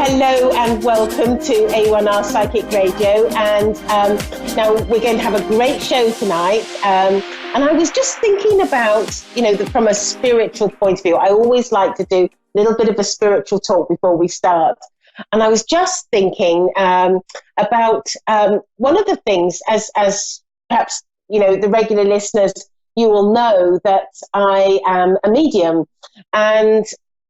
Hello and welcome to A1R Psychic Radio. And now we're going to have a great show tonight. And I was just thinking about, from a spiritual point of view, I always like to do a little bit of a spiritual talk before we start. And I was just thinking about one of the things, as perhaps, the regular listeners, you will know that I am a medium. And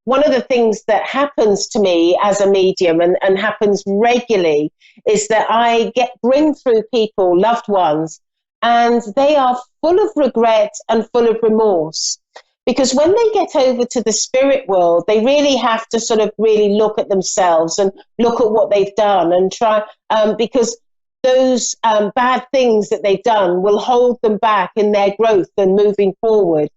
one of the things that happens to me as a medium and happens regularly is that I bring through people, loved ones, and they are full of regret and full of remorse. Because when they get over to the spirit world, they really have to sort of really look at themselves and look at what they've done and try, because those bad things that they've done will hold them back in their growth and moving forward.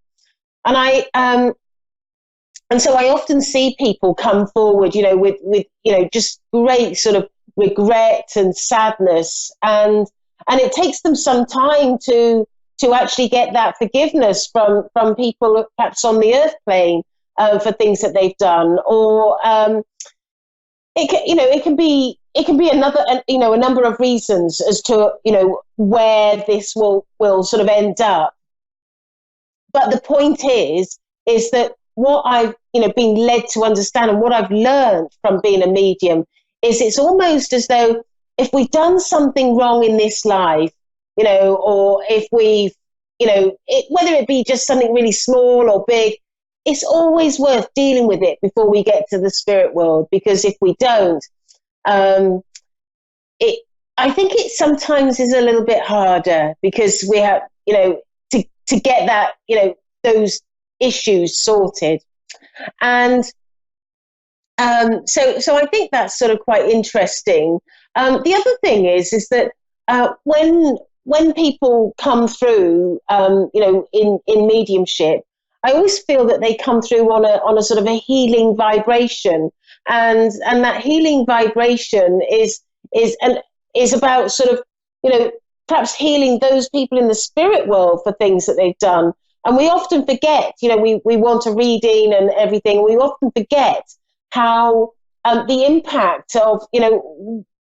And so I often see people come forward, with just great sort of regret and sadness, and it takes them some time to actually get that forgiveness from people perhaps on the earth plane for things that they've done, or it can be another a number of reasons as to where this will sort of end up. But the point is that what I've been led to understand and what I've learned from being a medium is it's almost as though if we've done something wrong in this life, or if we've, whether it be just something really small or big, it's always worth dealing with it before we get to the spirit world. Because if we don't, I think it sometimes is a little bit harder because we have, to get that, those issues sorted. And so I think that's sort of quite interesting. The other thing is that when people come through, in mediumship, I always feel that they come through on a sort of a healing vibration, and that healing vibration is about sort of perhaps healing those people in the spirit world for things that they've done. And we often forget, we want a reading and everything. We often forget how the impact of,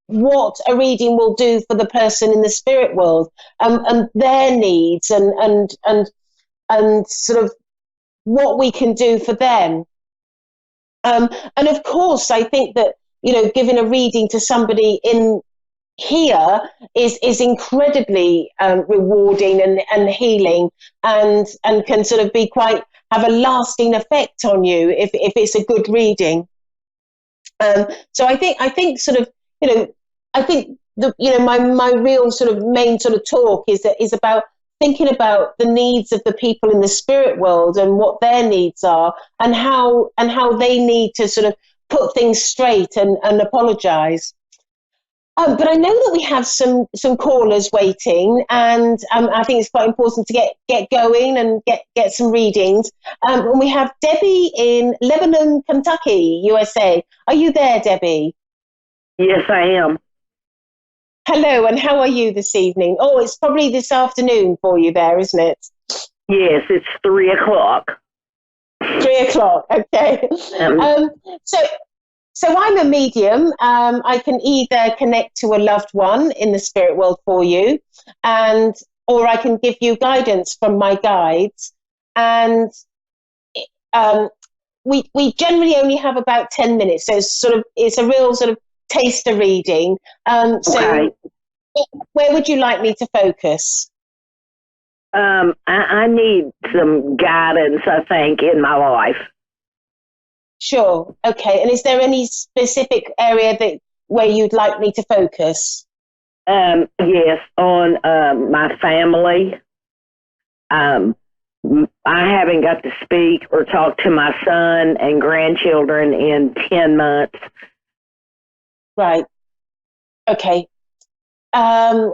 what a reading will do for the person in the spirit world, and their needs and sort of what we can do for them. And of course, I think that, giving a reading to somebody in here is incredibly rewarding and healing, and can sort of be have a lasting effect on you if it's a good reading. So I think sort of I think my real sort of main sort of talk is about thinking about the needs of the people in the spirit world and what their needs are, and how they need to sort of put things straight and apologize. But I know that we have some callers waiting, and I think it's quite important to get going and get some readings. And we have Debbie in Lebanon, Kentucky, USA. Are you there, Debbie? Yes, I am. Hello, and how are you this evening? Oh, it's probably this afternoon for you there, isn't it? Yes, it's 3:00. 3:00, okay. So I'm a medium. I can either connect to a loved one in the spirit world for you, or I can give you guidance from my guides. And we generally only have about 10 minutes, so it's a real sort of taster reading. So where would you like me to focus? I need some guidance, I think, in my life. Sure. Okay. And is there any specific area where you'd like me to focus? Yes, on my family. I haven't got to speak or talk to my son and grandchildren in 10 months. Right. Okay. I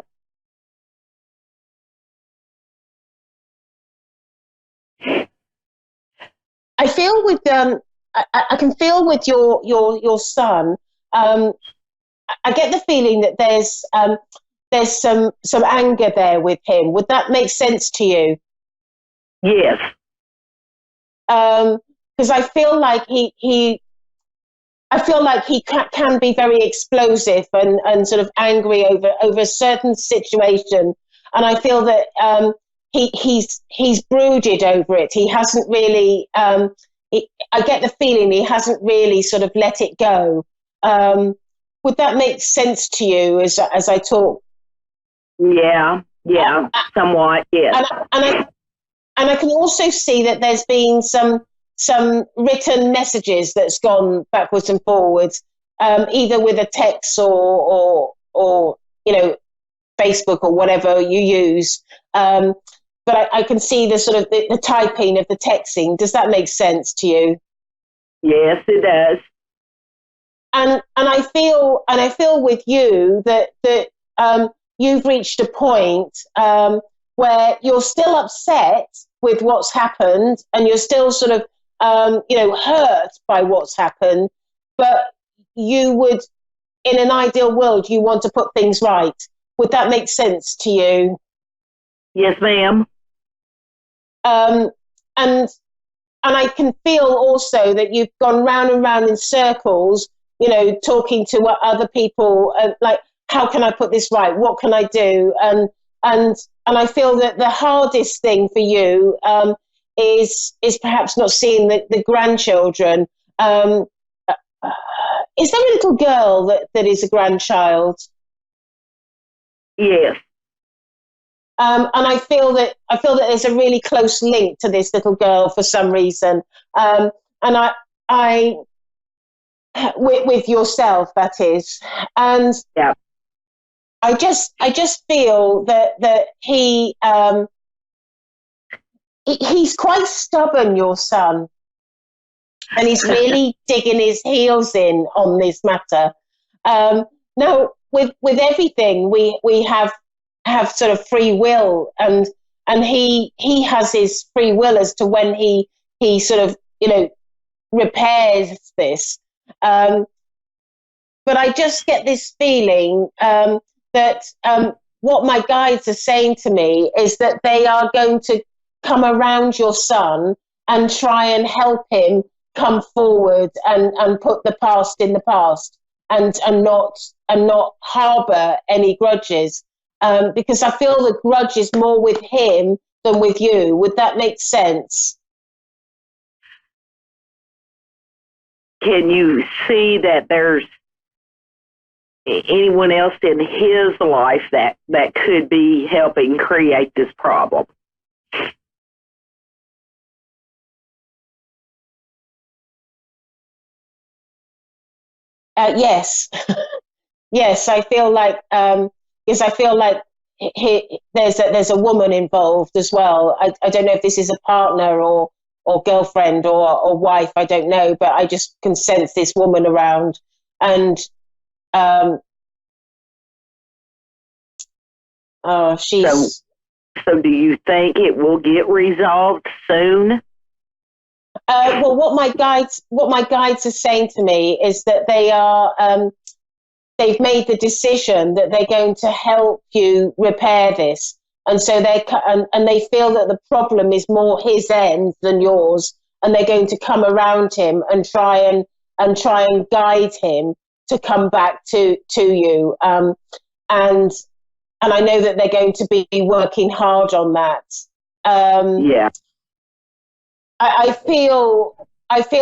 feel with I can feel with your son. I get the feeling that there's some anger there with him. Would that make sense to you? Yes. Because I feel like he I feel like he can be very explosive and sort of angry over a certain situation, and I feel that he's brooded over it. He hasn't really. I get the feeling he hasn't really sort of let it go. Would that make sense to you as I talk? Yeah, somewhat, yes. And I can also see that there's been some written messages that's gone backwards and forwards, either with a text or Facebook or whatever you use. But I can see the sort of the typing of the texting. Does that make sense to you? Yes, it does. And I feel with you that you've reached a point where you're still upset with what's happened, and you're still sort of hurt by what's happened, but you would, in an ideal world, you want to put things right. Would that make sense to you? Yes, ma'am. And I can feel also that you've gone round and round in circles, talking to other people, like, how can I put this right? What can I do? And I feel that the hardest thing for you is perhaps not seeing the grandchildren. Is there a little girl that is a grandchild? Yes. And I feel that there's a really close link to this little girl for some reason. And I with yourself, that is. And yeah. I just feel that he's quite stubborn, your son, and he's really digging his heels in on this matter. Now, with everything, we have sort of free will, and he has his free will as to when he sort of repairs this. But I just get this feeling that what my guides are saying to me is that they are going to come around your son and try and help him come forward and put the past in the past, and not harbour any grudges, because I feel the grudge is more with him than with you. Would that make sense? Can you see that there's anyone else in his life that could be helping create this problem? Yes. Yes, I feel like because I feel like there's a woman involved as well. I don't know if this is a partner or girlfriend or wife. I don't know, but I just can sense this woman around, and she's. So do you think it will get resolved soon? Well, what my guides are saying to me is that they are. They've made the decision that they're going to help you repair this, and so and they feel that the problem is more his end than yours, and they're going to come around him and try and guide him to come back to you. And I know that they're going to be working hard on that. Yeah. I feel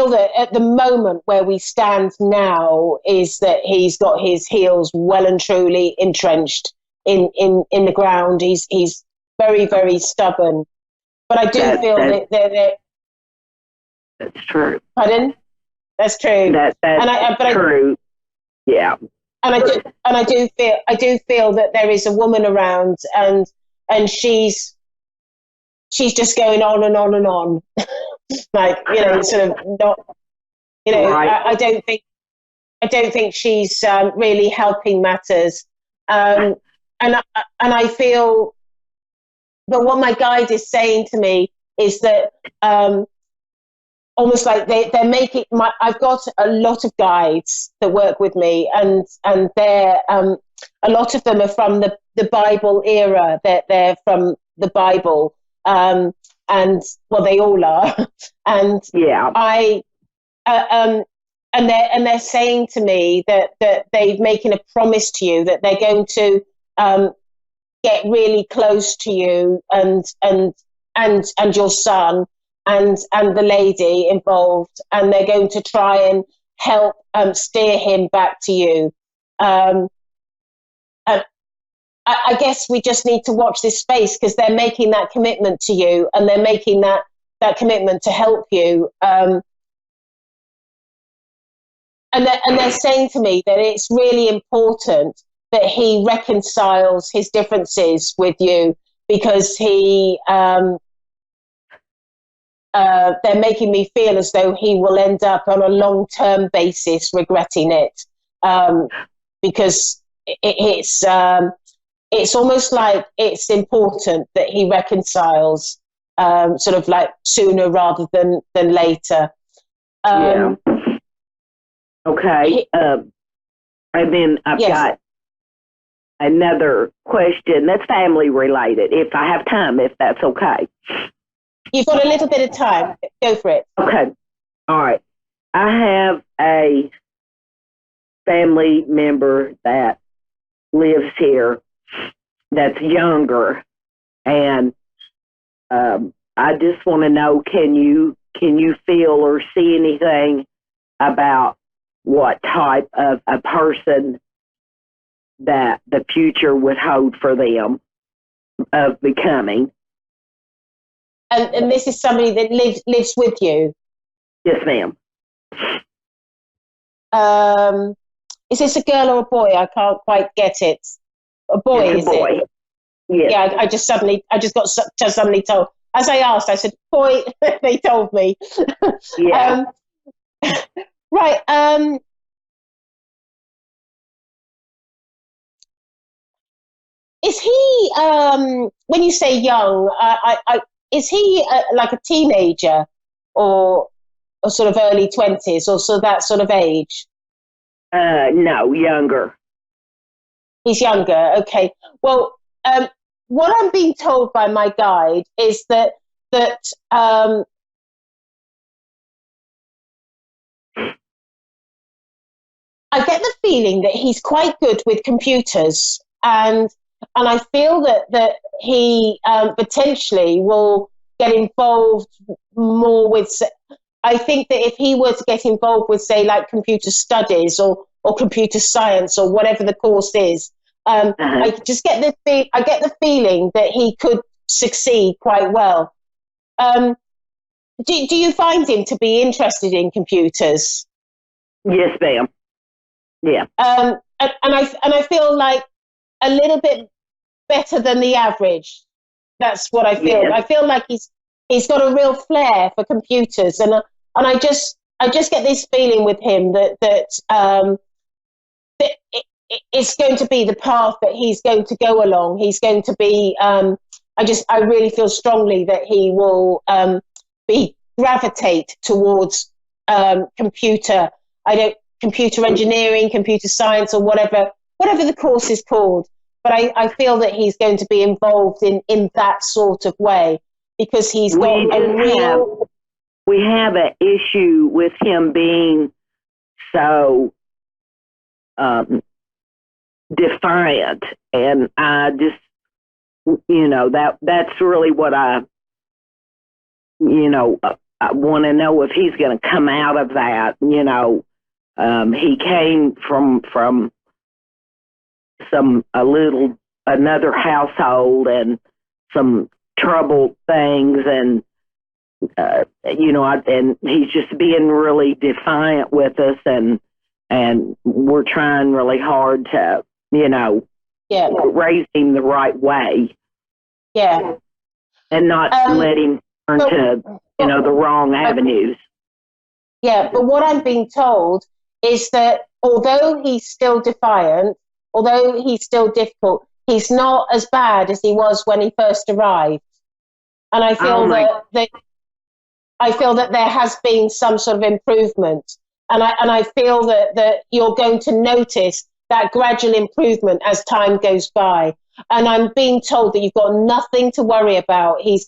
that at the moment where we stand now is that he's got his heels well and truly entrenched in the ground. He's very, very stubborn. But I do feel that that's true. Pardon? That's true. That's true. Yeah. And I do feel that there is a woman around, and she's just going on and on and on. Like, sort of not, right. I don't think she's really helping matters. And I feel, but what my guide is saying to me is that almost like they're making I've got a lot of guides that work with me, and they're a lot of them are from the Bible era. They're from the Bible. And well, they all are. And yeah, they're saying to me that they're making a promise to you that they're going to get really close to you and your son and the lady involved, and they're going to try and help steer him back to you. And I guess we just need to watch this space, because they're making that commitment to you, and they're making that commitment to help you. And they're saying to me that it's really important that he reconciles his differences with you, because they're making me feel as though he will end up on a long-term basis regretting it, because it's almost like it's important that he reconciles, sort of like sooner rather than later. Yeah. Okay. And then I've got another question that's family related, if I have time, if that's okay. You've got a little bit of time. Go for it. Okay. All right. I have a family member that lives here that's younger, and I just want to know, can you feel or see anything about what type of a person that the future would hold for them of becoming? And this is somebody that lives with you? Yes, ma'am. Is this a girl or a boy? I can't quite get it. A boy, it's a boy. It? Yes. Yeah, I just got suddenly told. As I asked, I said, boy, they told me. Yeah. Right. Is he, when you say young, is he like a teenager, or sort of early 20s, or so that sort of age? No, younger. He's younger. Okay. Well, what I'm being told by my guide is that I get the feeling that he's quite good with computers, and I feel that he potentially will get involved more with. I think that if he were to get involved with, say, like computer studies or computer science or whatever the course is, I just get the feeling that he could succeed quite well. Do you find him to be interested in computers? Yes, ma'am. Yeah. And I feel like a little bit better than the average. That's what I feel. Yeah. I feel like he's got a real flair for computers, and I just get this feeling with him that it's going to be the path that he's going to go along. He's going to be. I really feel strongly that he will gravitate towards computer engineering, computer science, or whatever the course is called. But I feel that he's going to be involved in that sort of way, because he's got a real. We have an issue with him being so defiant, and I just, that's really what I want to know, if he's going to come out of that. He came from another household and some troubled things, and and he's just being really defiant with us, and we're trying really hard to raise him the right way, and not let him turn to the wrong avenues. Yeah, but what I'm being told is that although he's still defiant, although he's still difficult, he's not as bad as he was when he first arrived. And I feel that there has been some sort of improvement. And I feel that you're going to notice that gradual improvement as time goes by. And I'm being told that you've got nothing to worry about. He's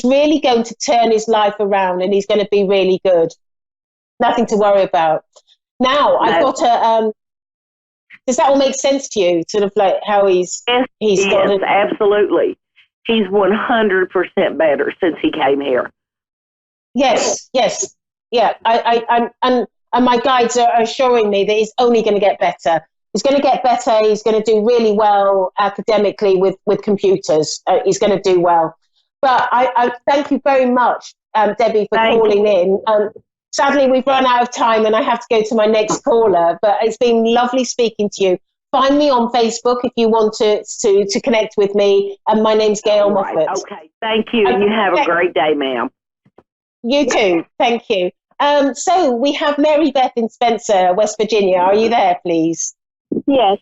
really going to turn his life around, and he's going to be really good. nothing to worry about. Now, I've got a, does that all make sense to you? Sort of like how he's yes, absolutely. He's 100% better since he came here. Yes. Yeah. And my guides are showing me that he's only going to get better. He's going to get better. He's going to do really well academically with computers. He's going to do well. But I thank you very much, Debbie, for calling in. Sadly, we've run out of time and I have to go to my next caller, but it's been lovely speaking to you. Find me on Facebook if you want to connect with me. And my name's Gail Moffat. Okay, thank you. You have a great day, ma'am. You too. Thank you. So we have Mary Beth in Spencer, West Virginia. Are you there, please? Yes.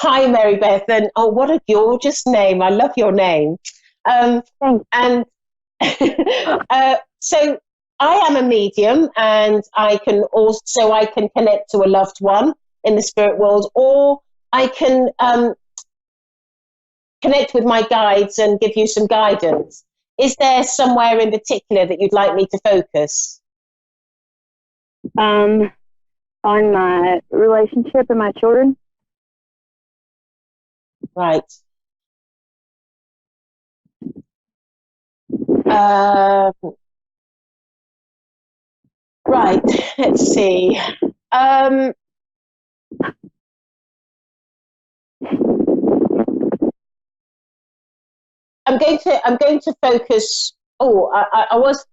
Hi, Mary Beth. And oh, what a gorgeous name. I love your name. Thanks. And so I am a medium, and I can connect to a loved one in the spirit world, or I can connect with my guides and give you some guidance. Is there somewhere in particular that you'd like me to focus? On my relationship and my children. Right. Right. Let's see. I'm going to focus. Oh, I was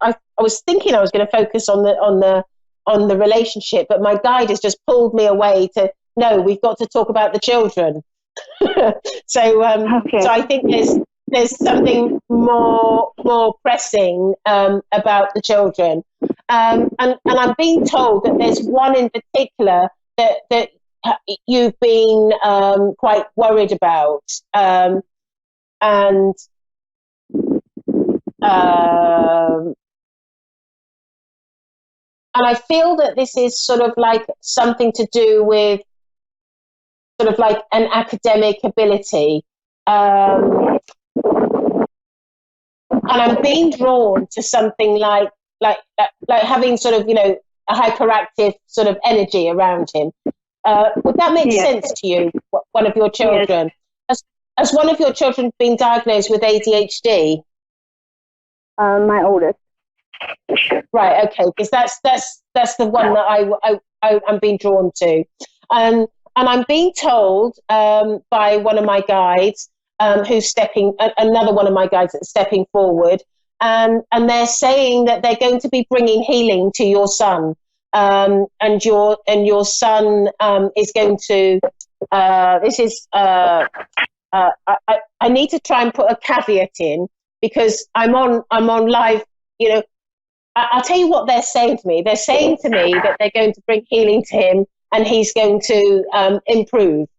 thinking I was going to focus on the relationship, but my guide has just pulled me away to no. We've got to talk about the children. So I think there's something more pressing about the children, and I'm being told that there's one in particular that you've been quite worried about, and I feel that this is sort of like something to do with sort of like an academic ability. And I'm being drawn to something like having sort of, a hyperactive sort of energy around him. Would that make sense to you, one of your children? Yes. Has one of your children been diagnosed with ADHD? My oldest. Right, okay, because that's the one that I'm being drawn to. And I'm being told by one of my guides another one of my guides that's stepping forward, and they're saying that they're going to be bringing healing to your son, and your son is going to. I need to try and put a caveat in because I'm on live. I'll tell you what they're saying to me. They're saying to me that they're going to bring healing to him, and he's going to improve.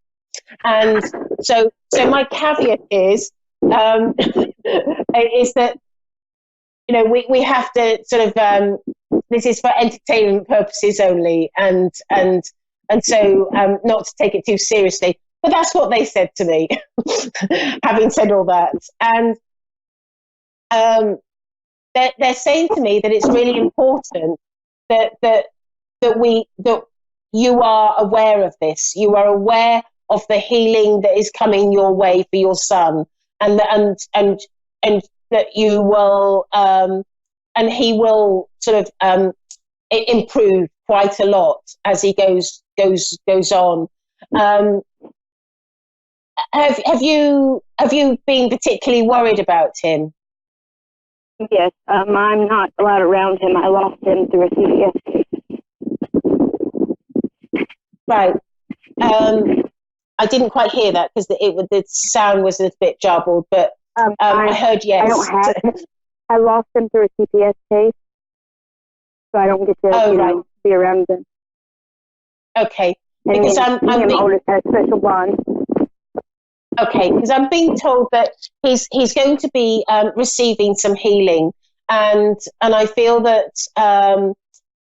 And so my caveat is that we have to sort of this is for entertainment purposes only, and so not to take it too seriously. But that's what they said to me. Having said all that, and they're saying to me that it's really important that you are aware of this. You are aware of the healing that is coming your way for your son, and that you will and he will sort of improve quite a lot as he goes on. Have you been particularly worried about him? Yes, I'm not allowed around him. I lost him through a CPS case. Right. I didn't quite hear that because the sound was a bit jumbled, but I heard yes. I don't have him. I lost him through a CPS case, so I don't get to be around him. Okay, and because I'm oldest has special bond. Okay, because I'm being told that he's going to be receiving some healing, and I feel that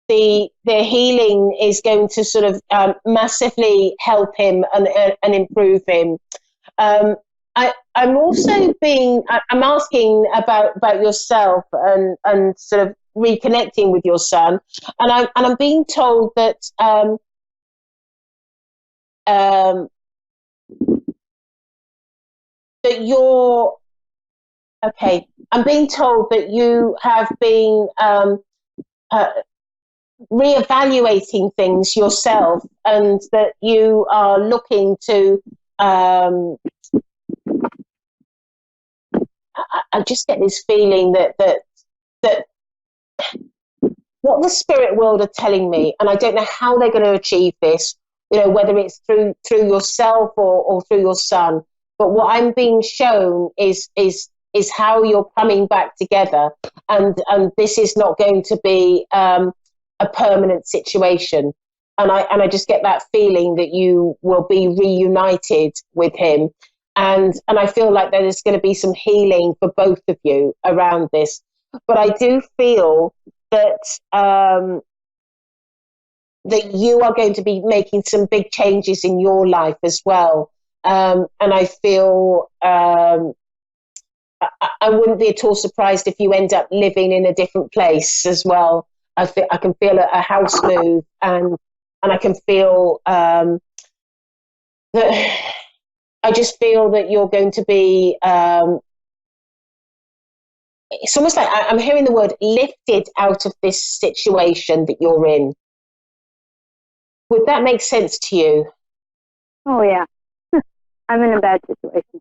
the healing is going to sort of massively help him and improve him. I'm also I'm asking about yourself and sort of reconnecting with your son, and I'm being told that that you're okay. I'm being told that you have been reevaluating things yourself, and that you are looking to. I just get this feeling that what the spirit world are telling me, and I don't know how they're going to achieve this, whether it's through yourself or through your son, but what I'm being shown is how you're coming back together, and this is not going to be a permanent situation, and I just get that feeling that you will be reunited with him, and I feel like there's going to be some healing for both of you around this, but I do feel that that you are going to be making some big changes in your life as well. And I feel I wouldn't be at all surprised if you end up living in a different place as well. I can feel a house move, and I can feel that. I just feel that you're going to be. It's almost like I'm hearing the word lifted out of this situation that you're in. Would that make sense to you? Oh, yeah. I'm in a bad situation.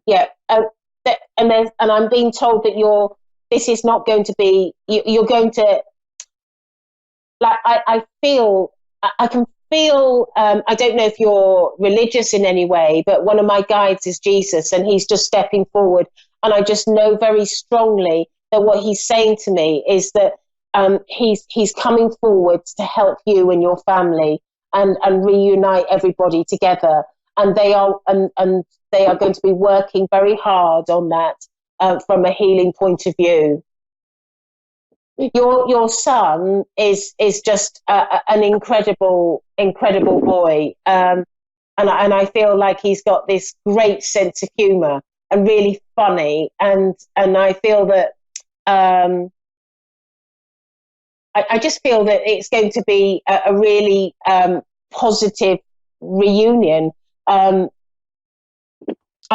Yeah. And I'm being told that this is not going to be, you're going to, like, I feel, I can feel, I don't know if you're religious in any way, but one of my guides is Jesus, and he's just stepping forward. And I just know very strongly that what he's saying to me is that he's coming forward to help you and your family and reunite everybody together. And they are they are going to be working very hard on that from a healing point of view. Your son is just an incredible boy, and I feel like he's got this great sense of humour and really funny, and I feel that I just feel that it's going to be a really positive reunion. I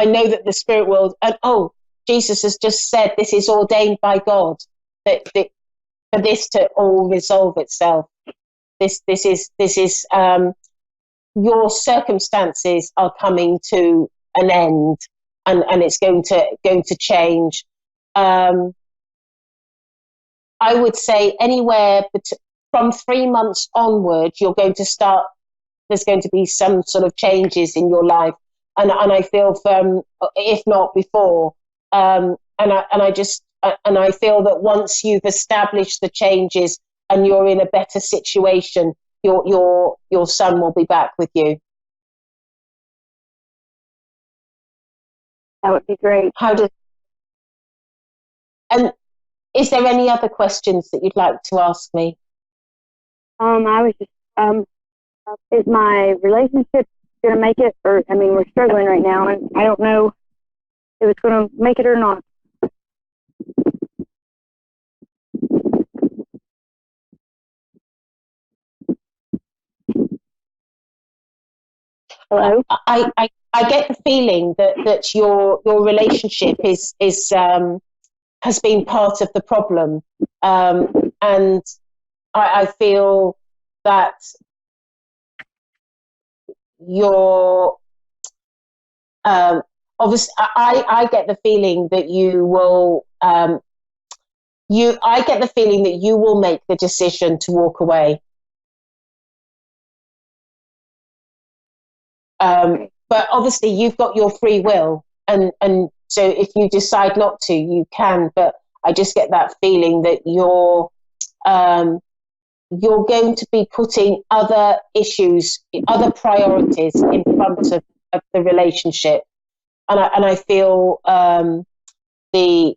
know that the spirit world, and Jesus has just said this is ordained by God, that for this to all resolve itself. This is your circumstances are coming to an end, and it's going to change. I would say anywhere from 3 months onward, you're going to start. There's going to be some sort of changes in your life, and I feel if not before, and I feel that once you've established the changes and you're in a better situation, your son will be back with you. That would be great. And is there any other questions that you'd like to ask me? I was just, is my relationship going to make it? Or, I mean, we're struggling right now, and I don't know if it's going to make it or not. Hello? I get the feeling that your relationship has been part of the problem, and I feel that you're obviously. I get the feeling that you will. I get the feeling that you will make the decision to walk away. But obviously you've got your free will, and so if you decide not to, you can, but I just get that feeling that you're going to be putting other issues, other priorities in front of the relationship, and I feel the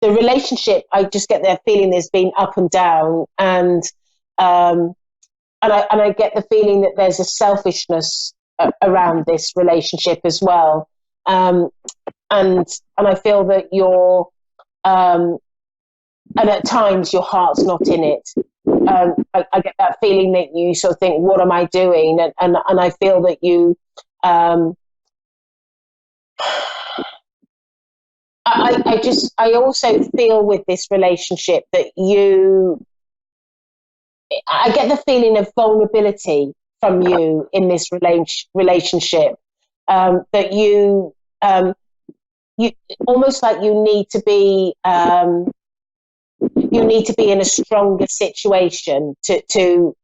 relationship, I just get that feeling there's been up and down, and I get the feeling that there's a selfishness around this relationship as well. and I feel that you're, and at times your heart's not in it. I get that feeling that you sort of think, what am I doing? And I feel that you, I also feel with this relationship that I get the feeling of vulnerability from you in this relationship, that you almost like you need to be in a stronger situation to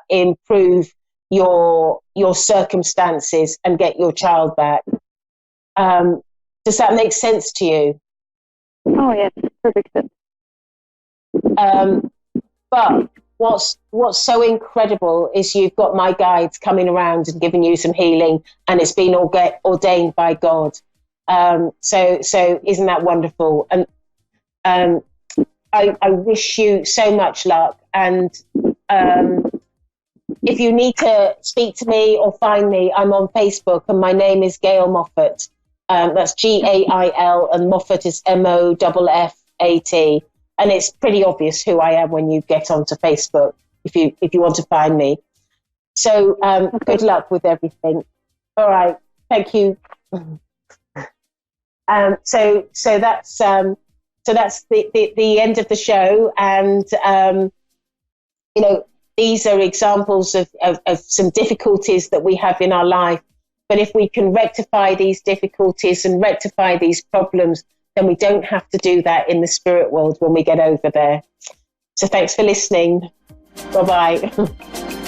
improve your circumstances and get your child back. Does that make sense to you? Oh, yes, perfect sense. But what's so incredible is you've got my guides coming around and giving you some healing, and it's been ordained by God. So isn't that wonderful? And I wish you so much luck. And if you need to speak to me or find me, I'm on Facebook, and my name is Gail Moffat. That's Gail, and Moffat is Moffat. And it's pretty obvious who I am when you get onto Facebook, if you want to find me. So good luck with everything. All right, thank you. So that's the end of the show, and these are examples of some difficulties that we have in our life. But if we can rectify these difficulties and rectify these problems, then we don't have to do that in the spirit world when we get over there. So thanks for listening. Bye-bye.